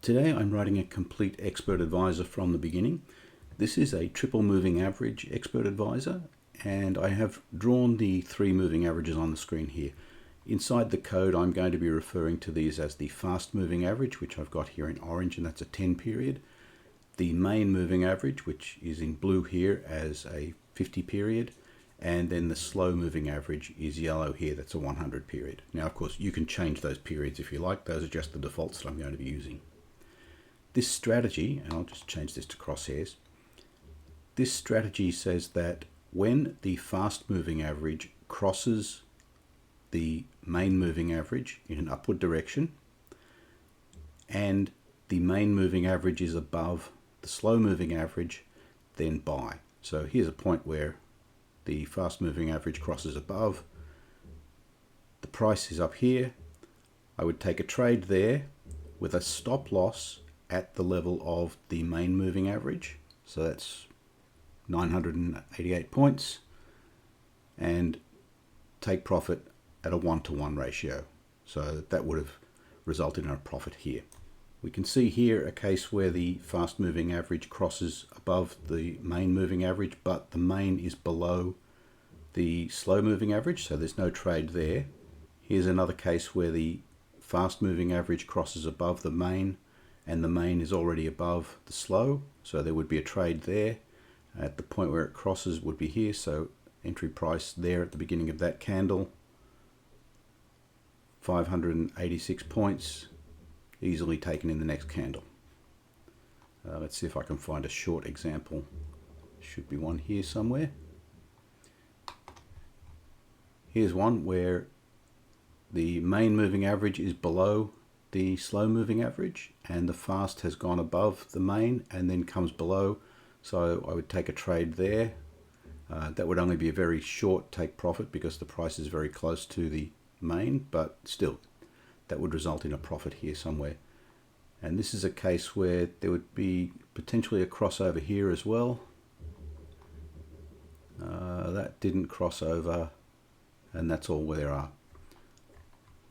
Today I'm writing a complete expert advisor from the beginning. This is a triple moving average expert advisor, and I have drawn the three moving averages on the screen here. Inside the code I'm going to be referring to these as the fast moving average, which I've got here in orange, and that's a 10 period. The main moving average, which is in blue here, as a 50 period. And then the slow moving average is yellow here, that's a 100 period. Now of course you can change those periods if you like, those are just the defaults that I'm going to be using. This strategy, and I'll just change this to crosshairs, this strategy says that when the fast moving average crosses the main moving average in an upward direction and the main moving average is above the slow moving average, then buy. So here's a point where the fast moving average crosses above, the price is up here, I would take a trade there with a stop loss at the level of the main moving average, so that's 988 points, and take profit at a 1-to-1 ratio. So that would have resulted in a profit here. We can see here a case where the fast moving average crosses above the main moving average, but the main is below the slow moving average, so there's no trade there. Here's another case where the fast moving average crosses above the main and the main is already above the slow, so there would be a trade there. At the point where it crosses would be here, so entry price there at the beginning of that candle, 586 points, easily taken in the next candle. Let's see if I can find a short example. Should be one here somewhere. Here's one where the main moving average is below the slow moving average and the fast has gone above the main and then comes below, so I would take a trade there. That would only be a very short take profit because the price is very close to the main, but still that would result in a profit here somewhere. And this is a case where there would be potentially a crossover here as well. That didn't cross over, and that's all where there are.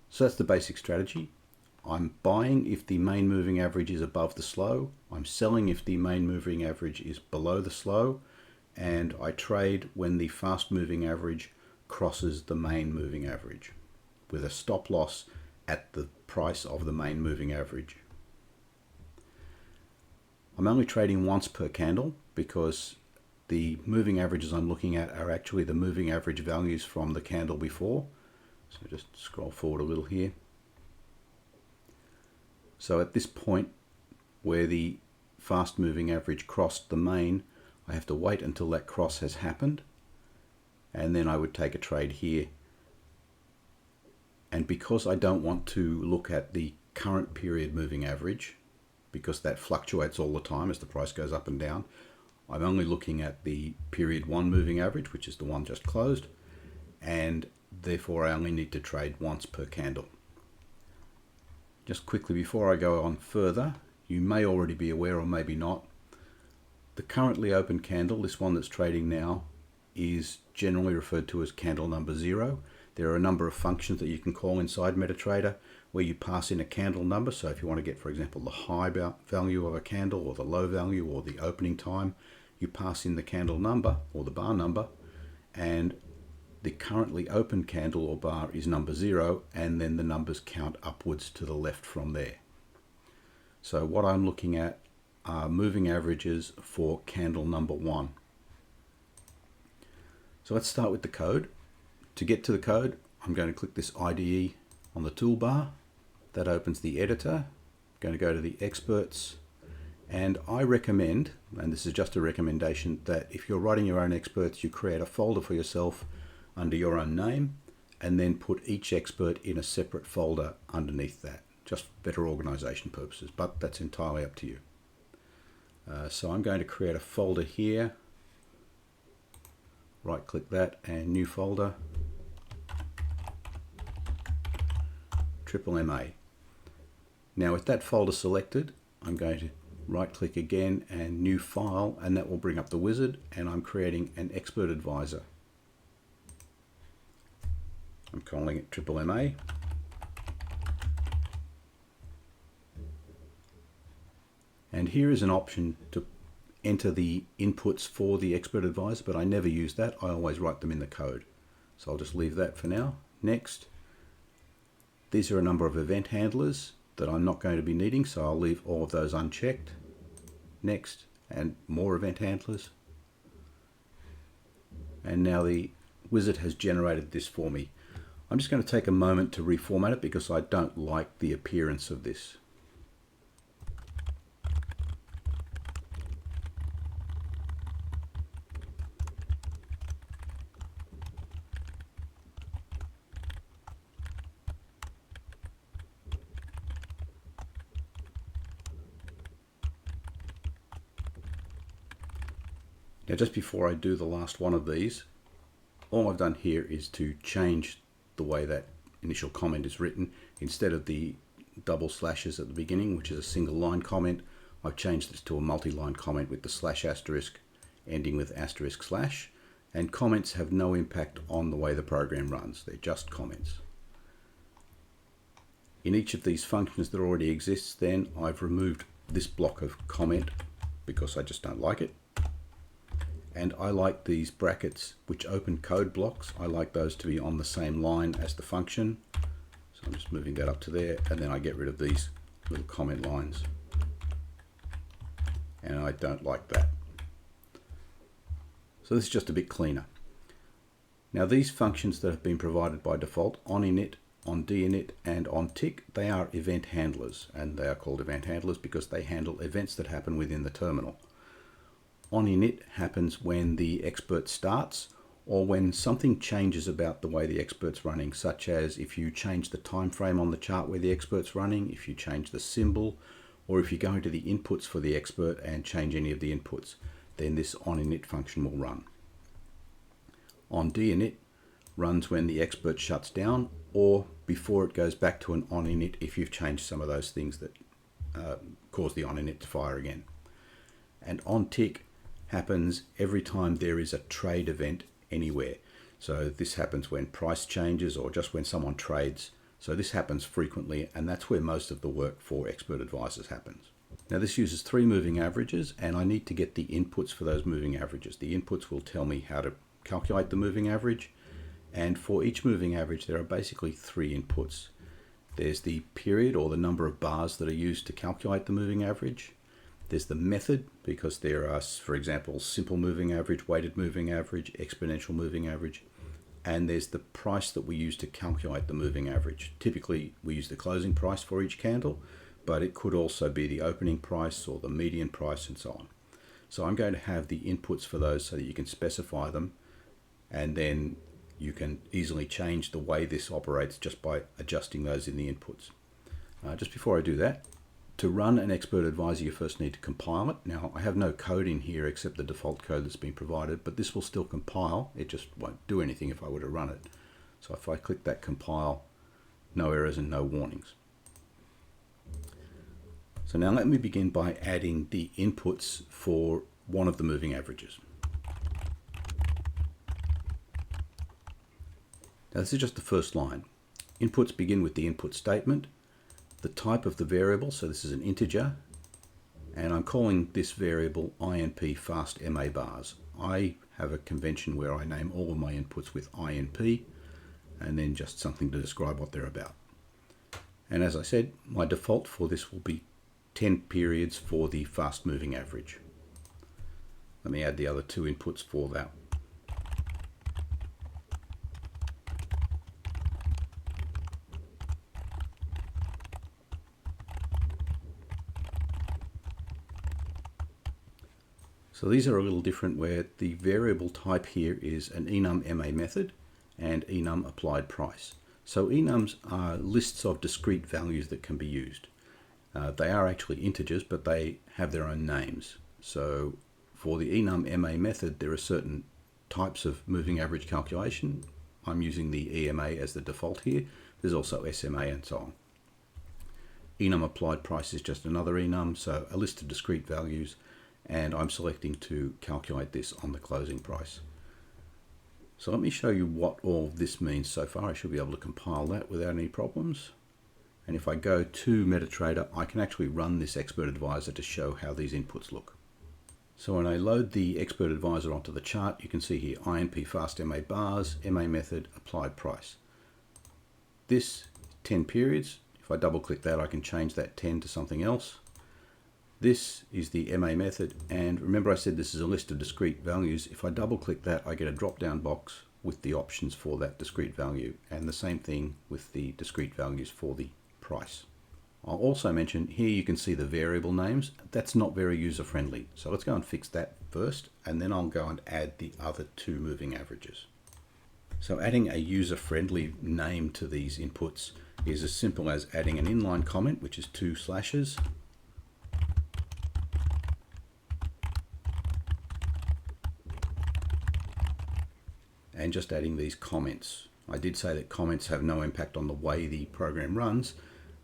So that's the basic strategy. I'm buying if the main moving average is above the slow, I'm selling if the main moving average is below the slow, and I trade when the fast moving average crosses the main moving average with a stop loss at the price of the main moving average. I'm only trading once per candle because the moving averages I'm looking at are actually the moving average values from the candle before. So just scroll forward a little here. So at this point where the fast moving average crossed the main, I have to wait until that cross has happened, and then I would take a trade here. And because I don't want to look at the current period moving average, because that fluctuates all the time as the price goes up and down, I'm only looking at the period 1 moving average, which is the one just closed, and therefore I only need to trade once per candle. Just quickly before I go on further, you may already be aware or maybe not, the currently open candle, this one that's trading now, is generally referred to as candle number 0. There are a number of functions that you can call inside MetaTrader where you pass in a candle number. So if you want to get, for example, the high value of a candle or the low value or the opening time, you pass in the candle number or the bar number, and the currently open candle or bar is number 0, and then the numbers count upwards to the left from there. So what I'm looking at are moving averages for candle number 1. So let's start with the code. To get to the code, I'm going to click this IDE on the toolbar. That opens the editor. I'm going to go to the experts, and I recommend, and this is just a recommendation, that if you're writing your own experts, you create a folder for yourself under your own name and then put each expert in a separate folder underneath that, just for better organization purposes, but that's entirely up to you. So I'm going to create a folder here, right click that and new folder, triple MA. Now with that folder selected, I'm going to right click again and new file, and that will bring up the wizard, and I'm creating an expert advisor. I'm calling it triple MA. And here is an option to enter the inputs for the expert advisor, but I never use that. I always write them in the code. So I'll just leave that for now. Next, these are a number of event handlers that I'm not going to be needing, so I'll leave all of those unchecked. Next, and more event handlers. And now the wizard has generated this for me. I'm just going to take a moment to reformat it because I don't like the appearance of this. Now, just before I do the last one of these, all I've done here is to change the way that initial comment is written. Instead of the double slashes at the beginning, which is a single line comment, I've changed this to a multi-line comment with the slash asterisk ending with asterisk slash. And comments have no impact on the way the program runs. They're just comments. In each of these functions that already exists, then I've removed this block of comment because I just don't like it. And I like these brackets which open code blocks. I like those to be on the same line as the function. So I'm just moving that up to there, and then I get rid of these little comment lines. And I don't like that. So this is just a bit cleaner. Now these functions that have been provided by default, on init, on dinit, and on tick, they are event handlers. And they are called event handlers because they handle events that happen within the terminal. On init happens when the expert starts or when something changes about the way the expert's running, such as if you change the time frame on the chart where the expert's running, if you change the symbol, or if you go into the inputs for the expert and change any of the inputs, then this on init function will run. On dinit runs when the expert shuts down or before it goes back to an on init if you've changed some of those things that cause the on init to fire again. And on tick happens every time there is a trade event anywhere. So this happens when price changes or just when someone trades. So this happens frequently, and that's where most of the work for expert advisors happens. Now this uses 3 moving averages, and I need to get the inputs for those moving averages. The inputs will tell me how to calculate the moving average, and for each moving average there are basically 3 inputs. There's the period or the number of bars that are used to calculate the moving average. There's the method, because there are, for example, simple moving average, weighted moving average, exponential moving average. And there's the price that we use to calculate the moving average. Typically, we use the closing price for each candle, but it could also be the opening price or the median price and so on. So I'm going to have the inputs for those so that you can specify them, and then you can easily change the way this operates just by adjusting those in the inputs. Just before I do that, to run an expert advisor, you first need to compile it. Now, I have no code in here except the default code that's been provided, but this will still compile. It just won't do anything if I were to run it. So if I click that compile, no errors and no warnings. So now let me begin by adding the inputs for one of the moving averages. Now this is just the first line. Inputs begin with the input statement, the type of the variable, so this is an integer, and I'm calling this variable INP fast MA bars. I have a convention where I name all of my inputs with INP and then just something to describe what they're about. And as I said, my default for this will be 10 periods for the fast moving average. Let me add the other 2 inputs for that. So these are a little different, where the variable type here is an enum MA method and enum applied price. So enums are lists of discrete values that can be used. They are actually integers, but they have their own names. So for the enum MA method, there are certain types of moving average calculation. I'm using the EMA as the default here. There's also SMA and so on. Enum applied price is just another enum, so a list of discrete values, and I'm selecting to calculate this on the closing price. So let me show you what all this means so far. I should be able to compile that without any problems. And if I go to MetaTrader, I can actually run this Expert Advisor to show how these inputs look. So when I load the Expert Advisor onto the chart, you can see here INP fast MA bars, MA method, applied price. This 10 periods. If I double click that, I can change that 10 to something else. This is the MA method, and remember I said this is a list of discrete values. If I double click that, I get a drop down box with the options for that discrete value, and the same thing with the discrete values for the price. I'll also mention here you can see the variable names. That's not very user friendly, so let's go and fix that first, and then I'll go and add the other two moving averages. So adding a user friendly name to these inputs is as simple as adding an inline comment, which is 2 slashes, and just adding these comments. I did say that comments have no impact on the way the program runs.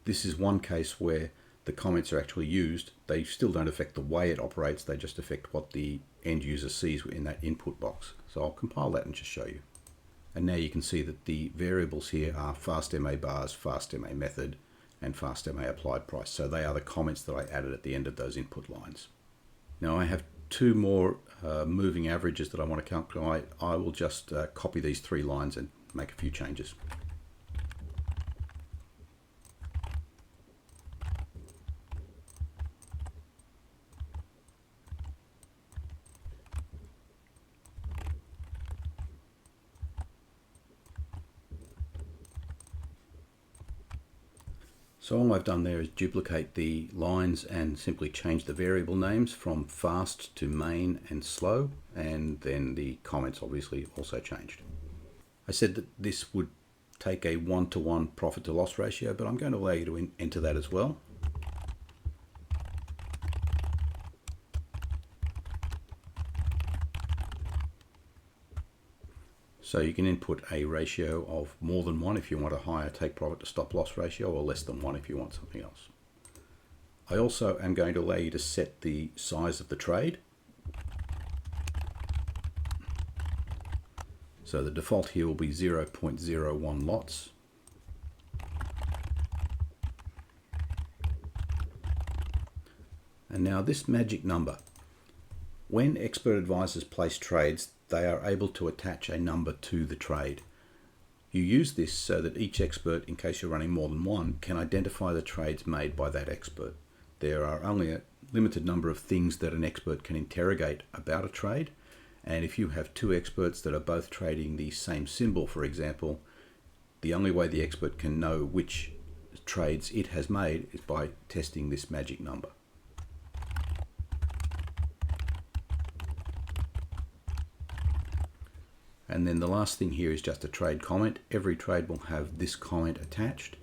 This is one case where the comments are actually used. They still don't affect the way it operates, they just affect what the end user sees in that input box. So I'll compile that and just show you. And now you can see that the variables here are fast MA bars, fast MA method, and fast MA applied price. So they are the comments that I added at the end of those input lines. Now I have two more moving averages that I want to calculate. I will just copy these 3 lines and make a few changes. So all I've done there is duplicate the lines and simply change the variable names from fast to main and slow, and then the comments obviously also changed. I said that this would take a 1-to-1 profit to loss ratio, but I'm going to allow you to enter that as well. So you can input a ratio of more than 1 if you want a higher take profit to stop loss ratio, or less than 1 if you want something else. I also am going to allow you to set the size of the trade. So the default here will be 0.01 lots. And now this magic number. When expert advisors place trades, they are able to attach a number to the trade. You use this so that each expert, in case you're running more than one, can identify the trades made by that expert. There are only a limited number of things that an expert can interrogate about a trade, and if you have 2 experts that are both trading the same symbol, for example, the only way the expert can know which trades it has made is by testing this magic number. And then the last thing here is just a trade comment. Every trade will have this comment attached.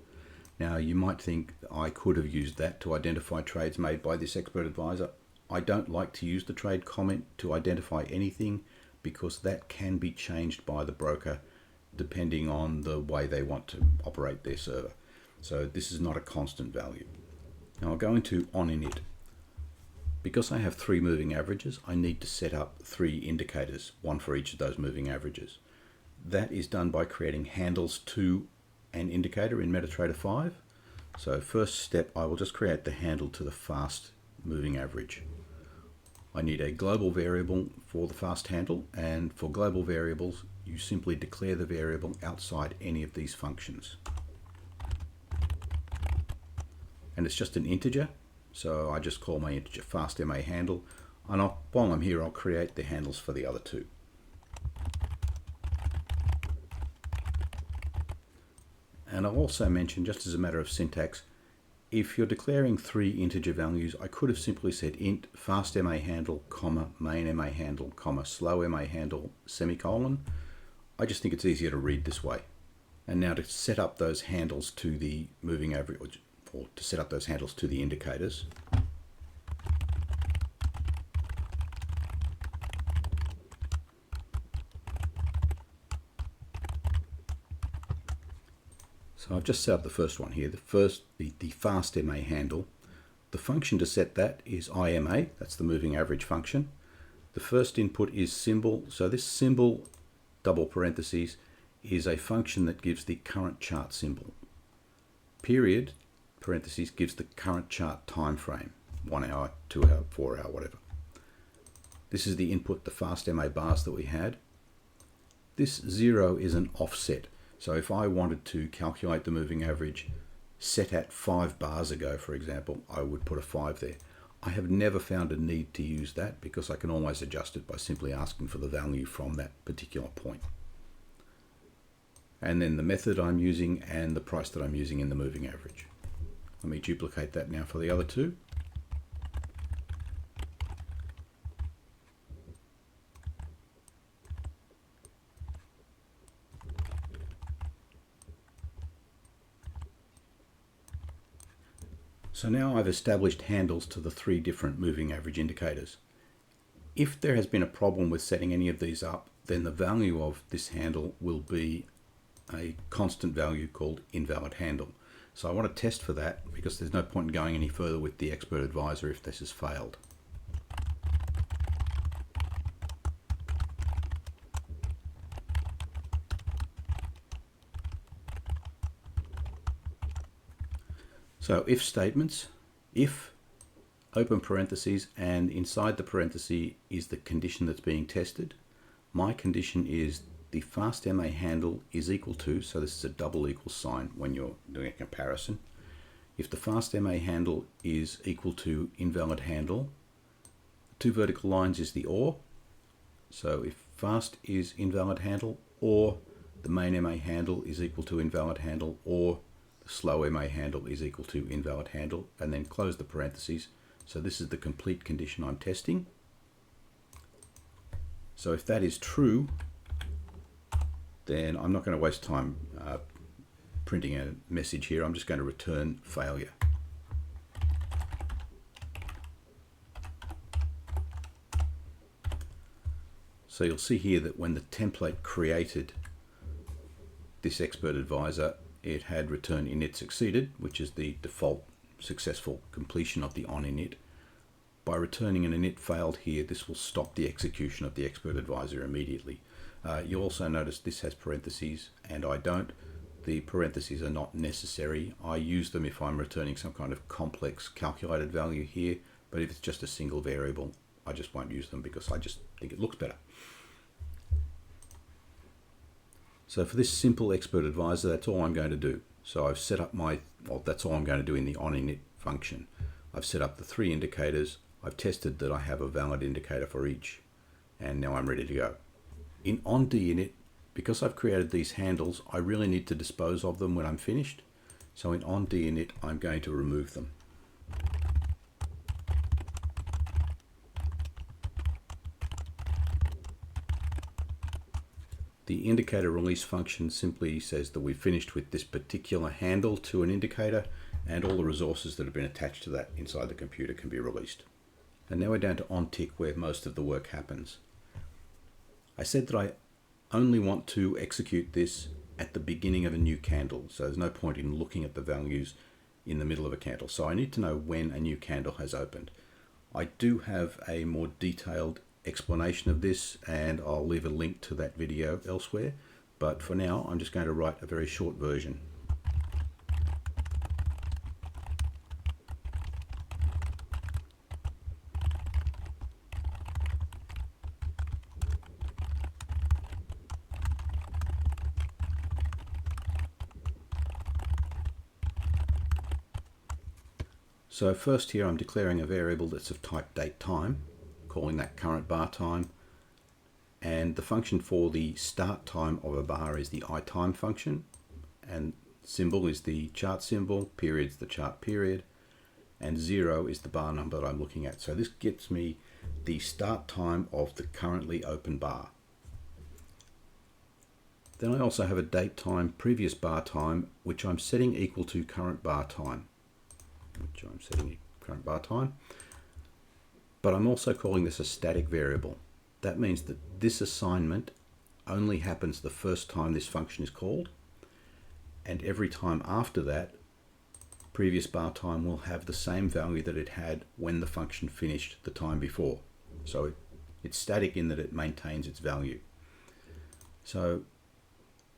Now you might think I could have used that to identify trades made by this expert advisor. I don't like to use the trade comment to identify anything because that can be changed by the broker depending on the way they want to operate their server. So this is not a constant value. Now I'll go into on init. Because I have 3 moving averages, I need to set up 3 indicators, one for each of those moving averages. That is done by creating handles to an indicator in MetaTrader 5. So first step, I will just create the handle to the fast moving average. I need a global variable for the fast handle, and for global variables, you simply declare the variable outside any of these functions. And it's just an integer. So I just call my integer fast MA handle, and while I'm here I'll create the handles for the other 2. And I'll also mention, just as a matter of syntax, if you're declaring 3 integer values, I could have simply said int fast MA handle, comma, main MA handle, comma, slow MA handle, semicolon. I just think it's easier to read this way. And now to set up those handles to the moving average, or to set up those handles to the indicators. So I've just set up the first one here, the fast MA handle. The function to set that is IMA, that's the moving average function. The first input is symbol, so this symbol, double parentheses, is a function that gives the current chart symbol. Period parentheses gives the current chart time frame, 1 hour, 2 hour, 4 hour, whatever. This is the input, the fast MA bars that we had. This 0 is an offset. So if I wanted to calculate the moving average set at 5 bars ago, for example, I would put a 5 there. I have never found a need to use that because I can always adjust it by simply asking for the value from that particular point. And then the method I'm using and the price that I'm using in the moving average. Let me duplicate that now for the other two. So now I've established handles to the 3 different moving average indicators. If there has been a problem with setting any of these up, then the value of this handle will be a constant value called invalid handle. So I want to test for that because there's no point in going any further with the expert advisor if this has failed. So if statements, if open parentheses, and inside the parenthesis is the condition that's being tested. My condition is the fast MA handle is equal to, so this is a double equal sign when you're doing a comparison. If the fast MA handle is equal to invalid handle, 2 vertical lines is the OR. So if fast is invalid handle, or the main MA handle is equal to invalid handle, or the slow MA handle is equal to invalid handle, and then close the parentheses. So this is the complete condition I'm testing. So if that is true, then I'm not going to waste time printing a message here. I'm just going to return failure. So you'll see here that when the template created this expert advisor, it had return init succeeded, which is the default successful completion of the on init. By returning an init failed here, this will stop the execution of the expert advisor immediately. You'll also notice this has parentheses and I don't. The parentheses are not necessary. I use them if I'm returning some kind of complex calculated value here, but if it's just a single variable, I just won't use them because I just think it looks better. So for this simple expert advisor, that's all I'm going to do. So I've set up that's all I'm going to do in the onInit function. I've set up the 3 indicators. I've tested that I have a valid indicator for each, and now I'm ready to go. In onDinit, because I've created these handles, I really need to dispose of them when I'm finished. So in onDinit, I'm going to remove them. The indicator release function simply says that we've finished with this particular handle to an indicator, and all the resources that have been attached to that inside the computer can be released. And now we're down to onTick, where most of the work happens. I said that I only want to execute this at the beginning of a new candle, so there's no point in looking at the values in the middle of a candle. So I need to know when a new candle has opened. I do have a more detailed explanation of this, and I'll leave a link to that video elsewhere, but for now I'm just going to write a very short version. So first here I'm declaring a variable that's of type dateTime, calling that current bar time, and the function for the start time of a bar is the iTime function, and symbol is the chart symbol, period's the chart period, and 0 is the bar number that I'm looking at. So this gets me the start time of the currently open bar. Then I also have a date time previous bar time, which I'm setting equal to current bar time, but I'm also calling this a static variable. That means that this assignment only happens the first time this function is called, and every time after that, previous bar time will have the same value that it had when the function finished the time before. So it's static in that it maintains its value. So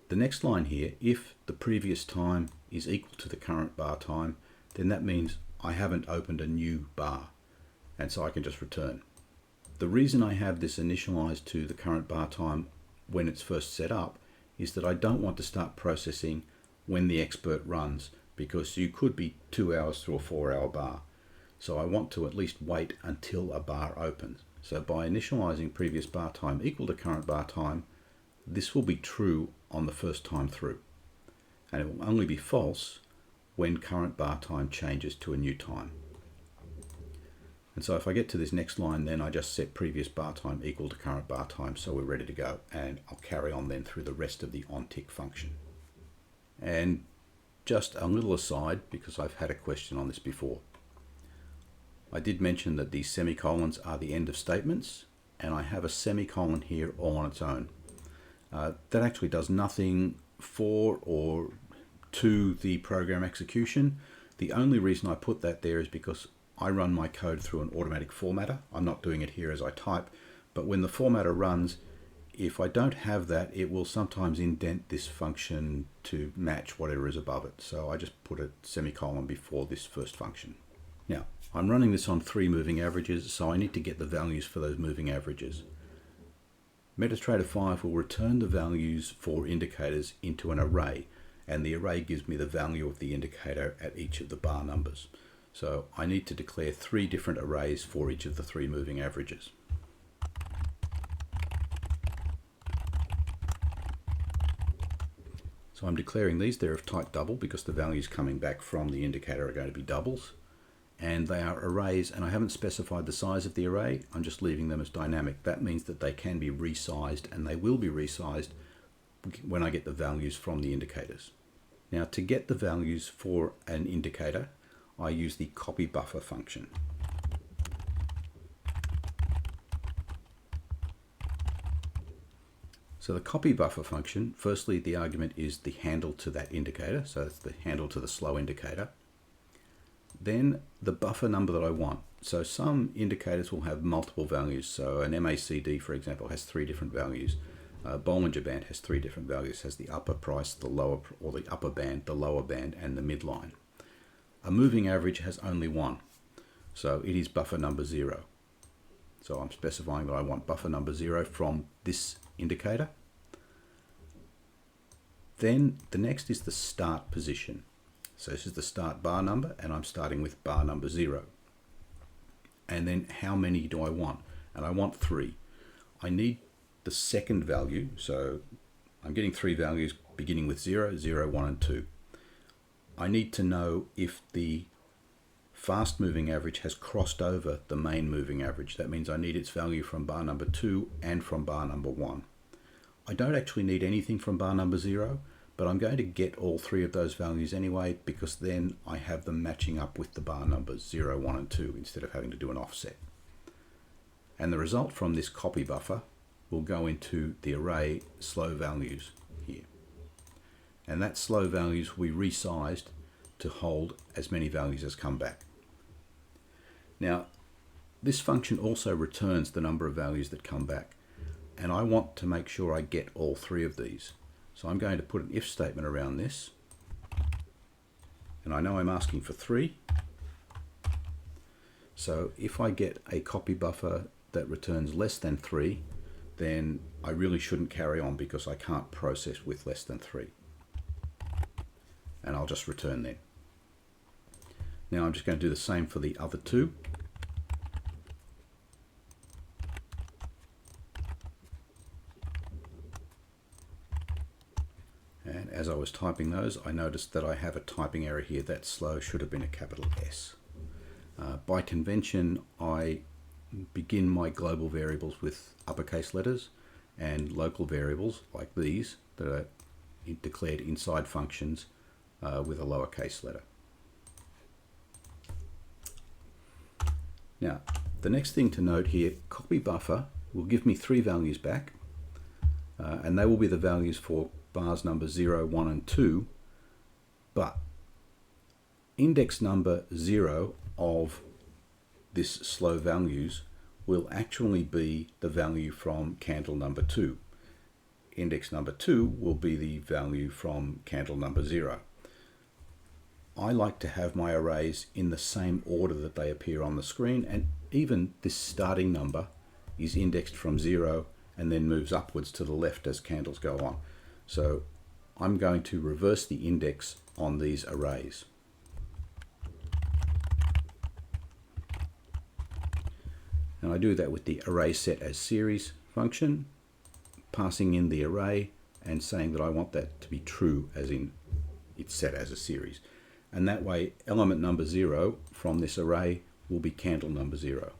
the next line here, if the previous time is equal to the current bar time, then that means I haven't opened a new bar, and so I can just return. The reason I have this initialized to the current bar time when it's first set up is that I don't want to start processing when the expert runs, because you could be 2 hours through a 4-hour bar. So I want to at least wait until a bar opens. So by initializing previous bar time equal to current bar time, this will be true on the first time through. And it will only be false when current bar time changes to a new time. And so if I get to this next line, then I just set previous bar time equal to current bar time, so we're ready to go. And I'll carry on then through the rest of the onTick function. And just a little aside, because I've had a question on this before. I did mention that these semicolons are the end of statements, and I have a semicolon here all on its own. That actually does nothing for or to the program execution. The only reason I put that there is because I run my code through an automatic formatter. I'm not doing it here as I type, but when the formatter runs, if I don't have that, it will sometimes indent this function to match whatever is above it. So I just put a semicolon before this first function. Now, I'm running this on 3 moving averages, so I need to get the values for those moving averages. MetaTrader 5 will return the values for indicators into an array, and the array gives me the value of the indicator at each of the bar numbers. So I need to declare 3 different arrays for each of the 3 moving averages. So I'm declaring these. They're of type double because the values coming back from the indicator are going to be doubles. And they are arrays, and I haven't specified the size of the array. I'm just leaving them as dynamic. That means that they can be resized, and they will be resized when I get the values from the indicators. Now, to get the values for an indicator, I use the copy buffer function. So the copy buffer function, firstly, the argument is the handle to that indicator. So it's the handle to the slow indicator. Then the buffer number that I want. So some indicators will have multiple values. So an MACD, for example, has 3 different values. Bollinger Band has 3 different values. It has the upper price, the lower, or the upper band, the lower band, and the midline. A moving average has only 1. So it is buffer number 0. So I'm specifying that I want buffer number 0 from this indicator. Then the next is the start position. So this is the start bar number, and I'm starting with bar number 0. And then how many do I want? And I want 3. I need the second value, so I'm getting 3 values beginning with 0, 0, 1, and 2. I need to know if the fast moving average has crossed over the main moving average. That means I need its value from bar number 2 and from bar number 1. I don't actually need anything from bar number 0, but I'm going to get all 3 of those values anyway, because then I have them matching up with the bar numbers 0, 1, and 2 instead of having to do an offset. And the result from this copy buffer will go into the array slow values here. And that slow values we resized to hold as many values as come back. Now, this function also returns the number of values that come back, and I want to make sure I get all 3 of these. So I'm going to put an if statement around this, and I know I'm asking for 3. So if I get a copy buffer that returns less than 3, then I really shouldn't carry on because I can't process with less than 3. And I'll just return then. Now I'm just going to do the same for the other 2. And as I was typing those, I noticed that I have a typing error here. That slow should have been a capital S. By convention, I begin my global variables with uppercase letters, and local variables like these that are declared inside functions with a lowercase letter. Now, the next thing to note here, copy buffer will give me 3 values back, and they will be the values for bars number 0, 1, and 2, but index number 0 of this slow values will actually be the value from candle number 2. Index number 2 will be the value from candle number 0. I like to have my arrays in the same order that they appear on the screen, and even this starting number is indexed from 0 and then moves upwards to the left as candles go on. So I'm going to reverse the index on these arrays. And I do that with the array set as series function, passing in the array and saying that I want that to be true, as in it's set as a series. And that way element number 0 from this array will be candle number 0.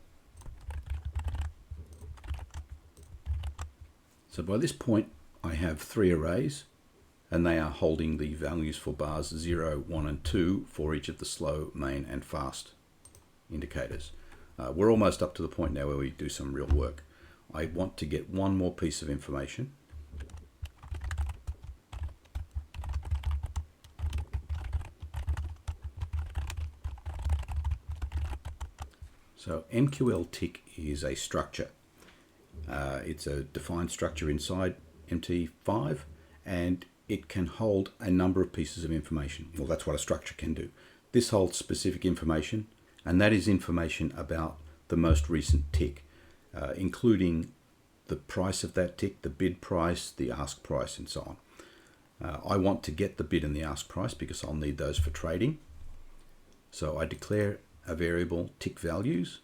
So by this point I have 3 arrays, and they are holding the values for bars 0, 1 and 2 for each of the slow, main and fast indicators. We're almost up to the point now where we do some real work. I want to get one more piece of information. So MQL tick is a structure. It's a defined structure inside MT5, and it can hold a number of pieces of information. Well, that's what a structure can do. This holds specific information, and that is information about the most recent tick, including the price of that tick, the bid price, the ask price, and so on. I want to get the bid and the ask price because I'll need those for trading. So I declare a variable tick values,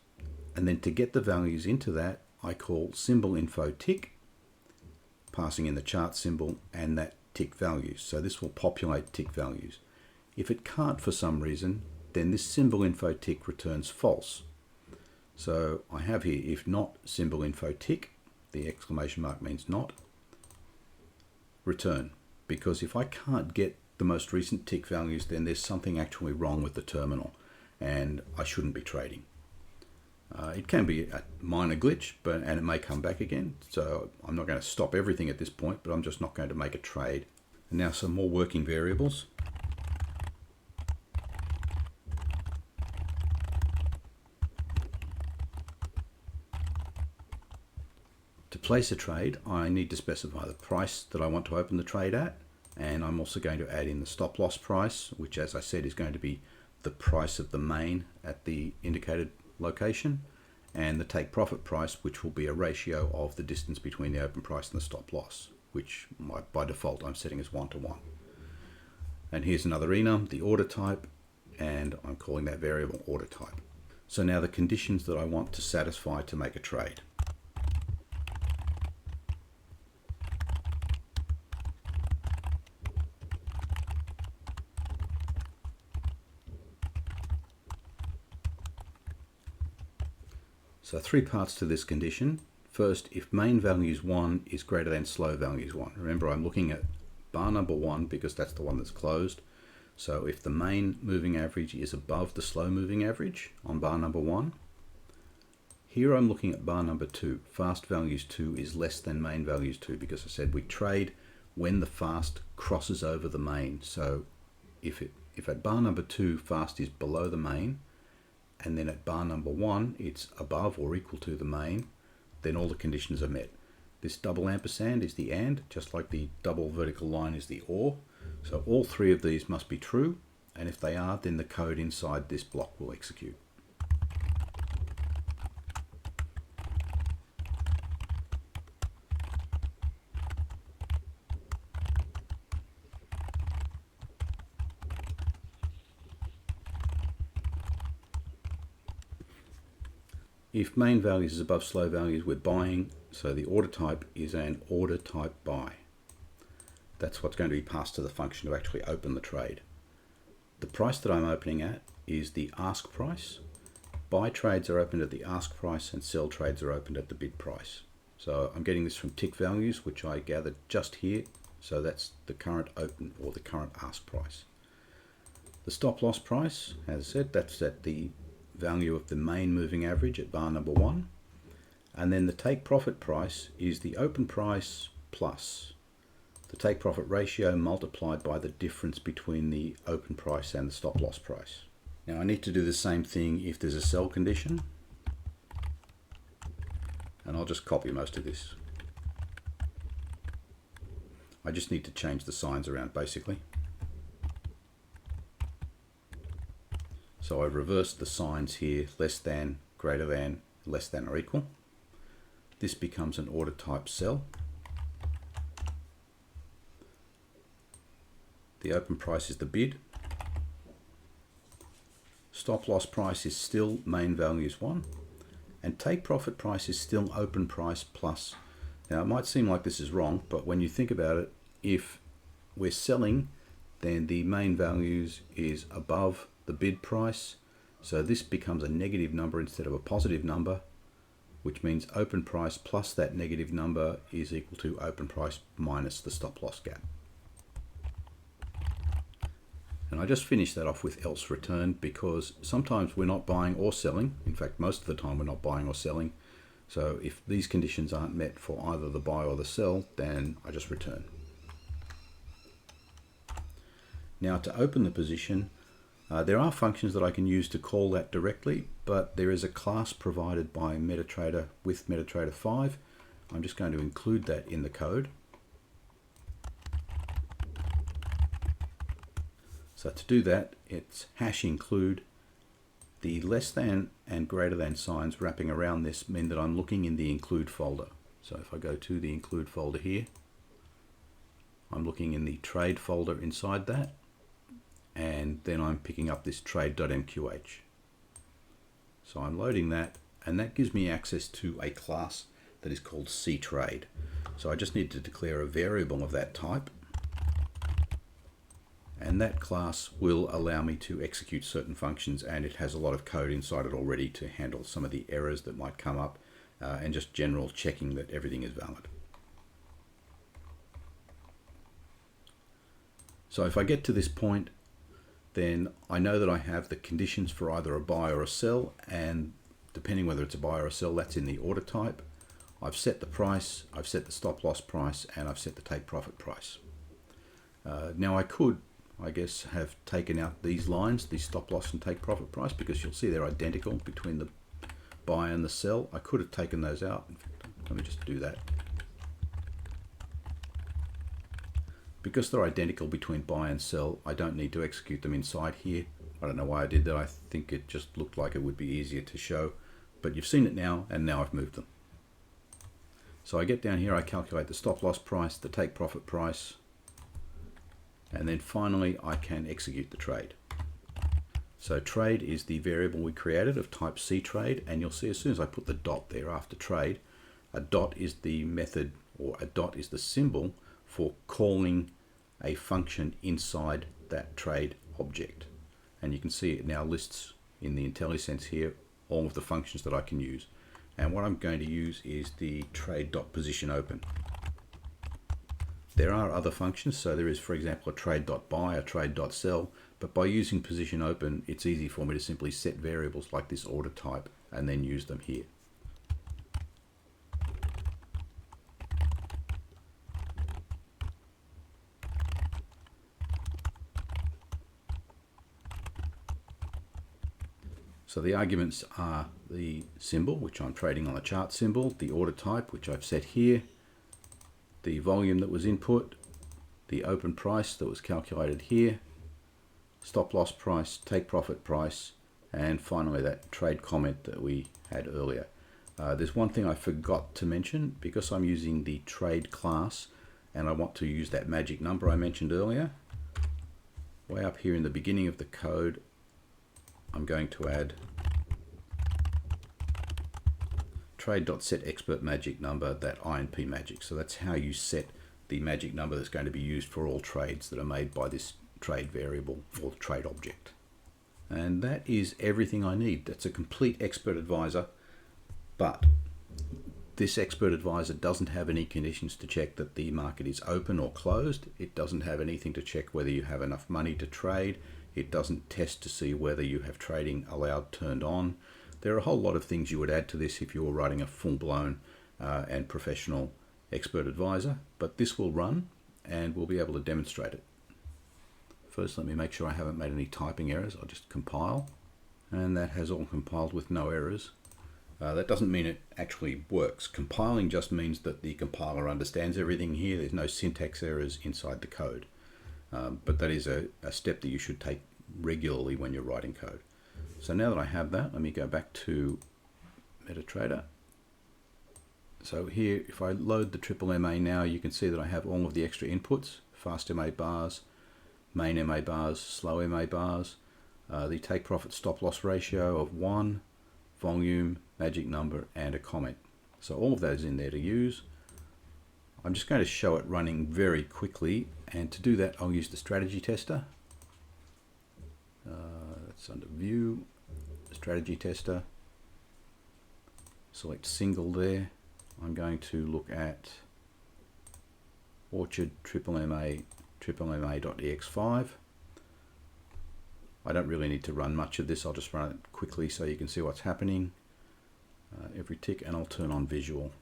and then to get the values into that, I call symbol info tick, passing in the chart symbol and that tick values. So this will populate tick values. If it can't for some reason, then this symbol info tick returns false. So I have here, if not symbol info tick, the exclamation mark means not, return. Because if I can't get the most recent tick values, then there's something actually wrong with the terminal and I shouldn't be trading. It can be a minor glitch, and it may come back again. So I'm not going to stop everything at this point, but I'm just not going to make a trade. And now some more working variables. To place a trade, I need to specify the price that I want to open the trade at, and I'm also going to add in the stop loss price, which, as I said, is going to be the price of the main at the indicated location, and the take profit price, which will be a ratio of the distance between the open price and the stop loss, which by default I'm setting as 1 to 1. And here's another enum, the order type, and I'm calling that variable order type. So now the conditions that I want to satisfy to make a trade. So 3 parts to this condition. First, if main values 1 is greater than slow values 1. Remember, I'm looking at bar number 1 because that's the one that's closed. So if the main moving average is above the slow moving average on bar number 1, here I'm looking at bar number 2. Fast values 2 is less than main values 2 because I said we trade when the fast crosses over the main. So if at bar number 2 fast is below the main, and then at bar number 1 it's above or equal to the main, then all the conditions are met. This double ampersand is the AND, just like the double vertical line is the OR. So all 3 of these must be true, and if they are, then the code inside this block will execute. If main values is above slow values, we're buying, so the order type is an order type buy. That's what's going to be passed to the function to actually open the trade. The price that I'm opening at is the ask price. Buy trades are opened at the ask price and sell trades are opened at the bid price. So I'm getting this from tick values, which I gathered just here. So that's the current open or the current ask price. The stop loss price, as I said, that's at the value of the main moving average at bar number 1, and then the take profit price is the open price plus the take profit ratio multiplied by the difference between the open price and the stop loss price. Now I need to do the same thing if there's a sell condition, and I'll just copy most of this. I just need to change the signs around basically. So I reversed the signs here, less than, greater than, less than or equal. This becomes an order type sell. The open price is the bid. Stop loss price is still main values 1. And take profit price is still open price plus. Now it might seem like this is wrong, but when you think about it, if we're selling, then the main values is above the bid price. So this becomes a negative number instead of a positive number, which means open price plus that negative number is equal to open price minus the stop loss gap. And I just finished that off with else return because sometimes we're not buying or selling. In fact, most of the time we're not buying or selling. So if these conditions aren't met for either the buy or the sell, then I just return. Now to open the position, there are functions that I can use to call that directly, but there is a class provided by MetaTrader with MetaTrader 5. I'm just going to include that in the code. So to do that, it's hash include. The less than and greater than signs wrapping around this mean that I'm looking in the include folder. So if I go to the include folder here, I'm looking in the trade folder inside that, and then I'm picking up this trade.mqh. So I'm loading that, and that gives me access to a class that is called ctrade. So I just need to declare a variable of that type, and that class will allow me to execute certain functions, and it has a lot of code inside it already to handle some of the errors that might come up and just general checking that everything is valid. So if I get to this point, then I know that I have the conditions for either a buy or a sell, and depending whether it's a buy or a sell, that's in the order type. I've set the price, I've set the stop loss price, and I've set the take profit price. Now I could, I guess, have taken out these lines, the stop loss and take profit price, because you'll see they're identical between the buy and the sell. I could have taken those out. In fact, let me just do that. Because they're identical between buy and sell, I don't need to execute them inside here. I don't know why I did that. I think it just looked like it would be easier to show, but you've seen it now, and now I've moved them. So I get down here, I calculate the stop loss price, the take profit price, and then finally I can execute the trade. So trade is the variable we created of type ctrade, and you'll see as soon as I put the dot there after trade, a dot is the method, or a dot is the symbol for calling a function inside that trade object. And you can see it now lists in the IntelliSense here all of the functions that I can use. And what I'm going to use is the trade.positionOpen. There are other functions, so there is, for example, a trade.buy, a trade.sell, but by using positionOpen, it's easy for me to simply set variables like this order type and then use them here. So the arguments are the symbol, which I'm trading on the chart symbol, the order type, which I've set here, the volume that was input, the open price that was calculated here, stop loss price, take profit price, and finally that trade comment that we had earlier. There's one thing I forgot to mention. Because I'm using the trade class and I want to use that magic number I mentioned earlier, way up here in the beginning of the code, I'm going to add trade.setExpertMagicNumber, that INP magic. So that's how you set the magic number that's going to be used for all trades that are made by this trade variable or trade object. And that is everything I need. That's a complete expert advisor, but this expert advisor doesn't have any conditions to check that the market is open or closed. It doesn't have anything to check whether you have enough money to trade. It doesn't test to see whether you have trading allowed turned on. There are a whole lot of things you would add to this if you were writing a full-blown and professional expert advisor, but this will run and we'll be able to demonstrate it. First, let me make sure I haven't made any typing errors. I'll just compile, and that has all compiled with no errors. That doesn't mean it actually works. Compiling just means that the compiler understands everything here. There's no syntax errors inside the code. But that is a step that you should take regularly when you're writing code. So now that I have that, let me go back to MetaTrader. So here, if I load the triple MA now, you can see that I have all of the extra inputs: fast MA bars, main MA bars, slow MA bars, the take profit stop loss ratio of 1, volume, magic number, and a comment. So all of that is in there to use. I'm just going to show it running very quickly, and to do that I'll use the strategy tester. That's under view, strategy tester, select single there. I'm going to look at Orchard triple MA.ex5. I don't really need to run much of this, I'll just run it quickly so you can see what's happening. Every tick, and I'll turn on visual.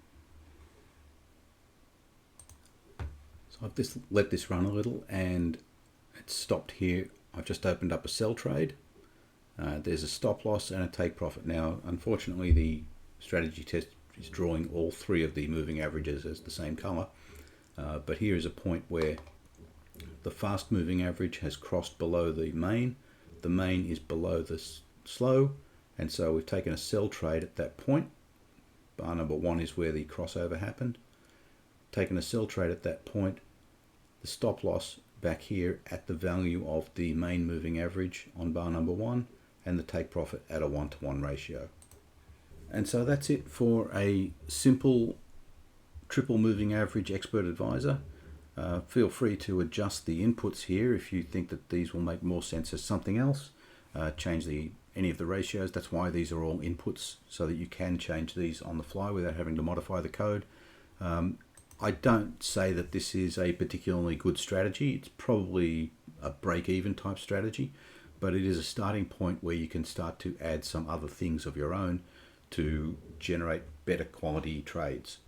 So I've just let this run a little and it's stopped here. I've just opened up a sell trade. There's a stop loss and a take profit. Now unfortunately the strategy test is drawing all three of the moving averages as the same color, but here is a point where the fast moving average has crossed below the main is below the slow, and so we've taken a sell trade at that point. Bar number 1 is where the crossover happened. Taken a sell trade at that point, the stop loss back here at the value of the main moving average on bar number 1, and the take profit at a 1-to-1 ratio. And so that's it for a simple triple moving average expert advisor. Feel free to adjust the inputs here if you think that these will make more sense as something else. Change any of the ratios. That's why these are all inputs, so that you can change these on the fly without having to modify the code. I don't say that this is a particularly good strategy. It's probably a break-even type strategy, but it is a starting point where you can start to add some other things of your own to generate better quality trades.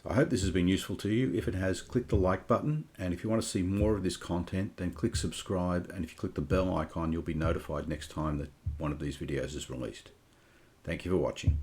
So I hope this has been useful to you. If it has, click the like button, and if you want to see more of this content, then click subscribe, and if you click the bell icon, you'll be notified next time that one of these videos is released. Thank you for watching.